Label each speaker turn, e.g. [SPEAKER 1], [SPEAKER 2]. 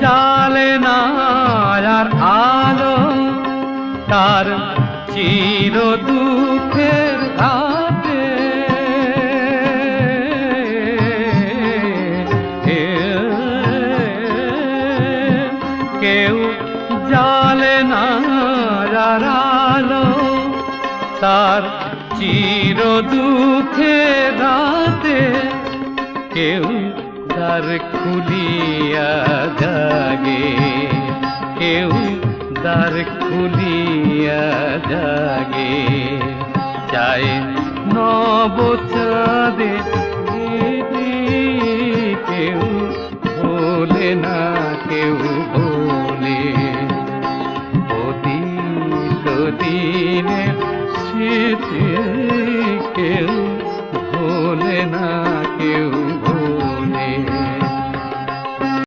[SPEAKER 1] জালে না আর আলো তার চির দুঃখের রাতে। কেউ জালে না আর আলো তার চির দুঃখের রাতে। কেউ দ্বার খুলিয়া জাগে, কেউ দ্বার খুলিয়া জাগে। চায় নব চাঁদে কেউ